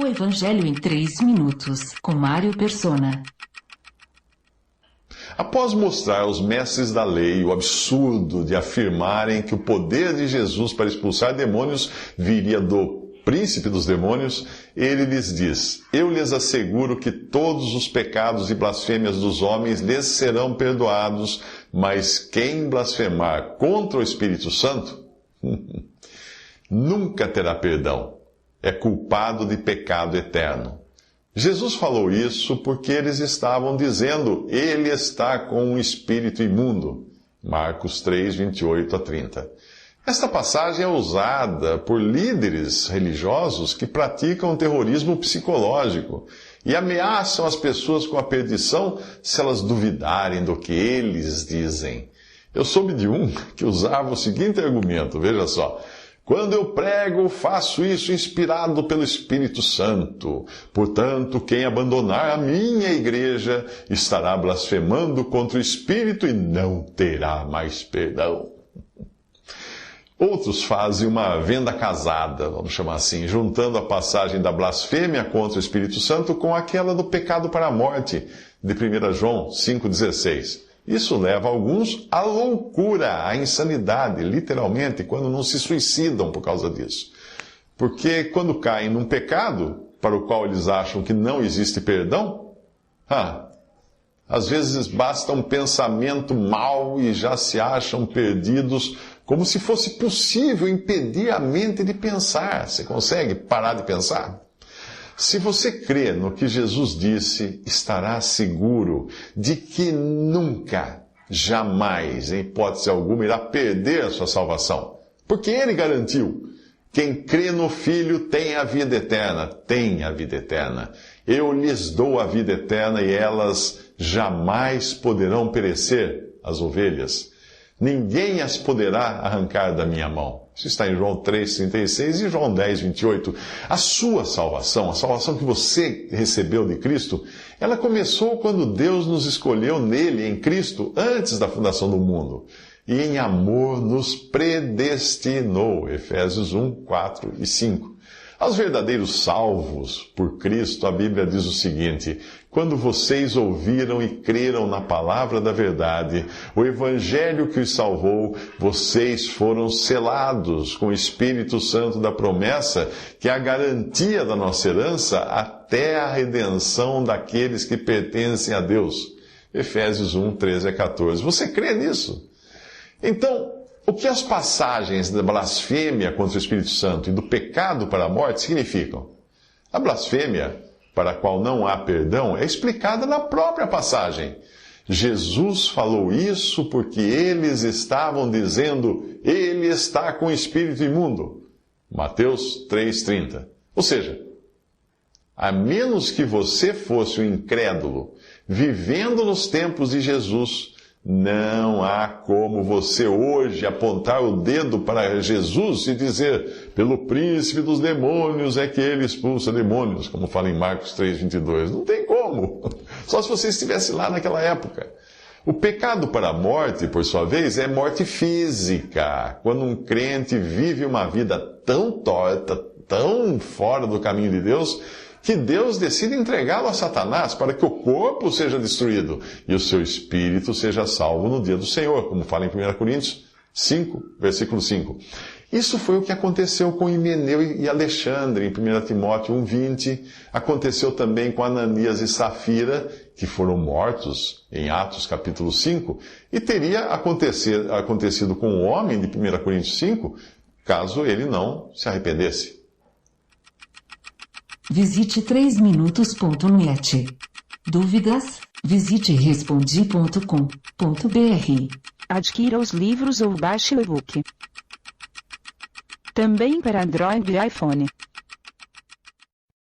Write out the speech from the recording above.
O Evangelho em 3 minutos, com Mário Persona. Após mostrar aos mestres da lei o absurdo de afirmarem que o poder de Jesus para expulsar demônios viria do príncipe dos demônios, ele lhes diz: eu lhes asseguro que todos os pecados e blasfêmias dos homens lhes serão perdoados, mas quem blasfemar contra o Espírito Santo nunca terá perdão. É culpado de pecado eterno. Jesus falou isso porque eles estavam dizendo: ele está com um espírito imundo. Marcos 3, 28 a 30. Esta passagem é usada por líderes religiosos que praticam terrorismo psicológico e ameaçam as pessoas com a perdição se elas duvidarem do que eles dizem. Eu soube de um que usava o seguinte argumento, veja só: quando eu prego, faço isso inspirado pelo Espírito Santo. Portanto, quem abandonar a minha igreja estará blasfemando contra o Espírito e não terá mais perdão. Outros fazem uma venda casada, vamos chamar assim, juntando a passagem da blasfêmia contra o Espírito Santo com aquela do pecado para a morte, de 1 João 5,16. Isso leva alguns à loucura, à insanidade, literalmente, quando não se suicidam por causa disso. Porque quando caem num pecado para o qual eles acham que não existe perdão, às vezes basta um pensamento mau e já se acham perdidos, como se fosse possível impedir a mente de pensar. Você consegue parar de pensar? Se você crê no que Jesus disse, estará seguro de que nunca, jamais, em hipótese alguma, irá perder a sua salvação. Porque Ele garantiu: quem crê no Filho tem a vida eterna. Tem a vida eterna. Eu lhes dou a vida eterna e elas jamais poderão perecer, as ovelhas. Ninguém as poderá arrancar da minha mão. Isso está em João 3,36 e João 10,28. A sua salvação, a salvação que você recebeu de Cristo, ela começou quando Deus nos escolheu nele, em Cristo, antes da fundação do mundo. E em amor nos predestinou. Efésios 1, 4 e 5. Aos verdadeiros salvos por Cristo, a Bíblia diz o seguinte: quando vocês ouviram e creram na palavra da verdade, o evangelho que os salvou, vocês foram selados com o Espírito Santo da promessa, que é a garantia da nossa herança até a redenção daqueles que pertencem a Deus. Efésios 1, 13 a 14. Você crê nisso? Então, o que as passagens da blasfêmia contra o Espírito Santo e do pecado para a morte significam? A blasfêmia, para a qual não há perdão, é explicada na própria passagem. Jesus falou isso porque eles estavam dizendo: ele está com o espírito imundo. Mateus 3,30. Ou seja, a menos que você fosse um incrédulo, vivendo nos tempos de Jesus, não há como você hoje apontar o dedo para Jesus e dizer: pelo príncipe dos demônios é que ele expulsa demônios, como fala em Marcos 3,22. Não tem como. Só se você estivesse lá naquela época. O pecado para a morte, por sua vez, é morte física. Quando um crente vive uma vida tão torta, tão fora do caminho de Deus, que Deus decide entregá-lo a Satanás para que o corpo seja destruído e o seu espírito seja salvo no dia do Senhor, como fala em 1 Coríntios 5, versículo 5. Isso foi o que aconteceu com Himeneu e Alexandre, em 1 Timóteo 1,20. Aconteceu também com Ananias e Safira, que foram mortos em Atos capítulo 5. E teria acontecido com o homem de 1 Coríntios 5, caso ele não se arrependesse. Visite 3minutos.net. Dúvidas? Visite respondi.com.br. Adquira os livros ou baixe o e-book. Também para Android e iPhone.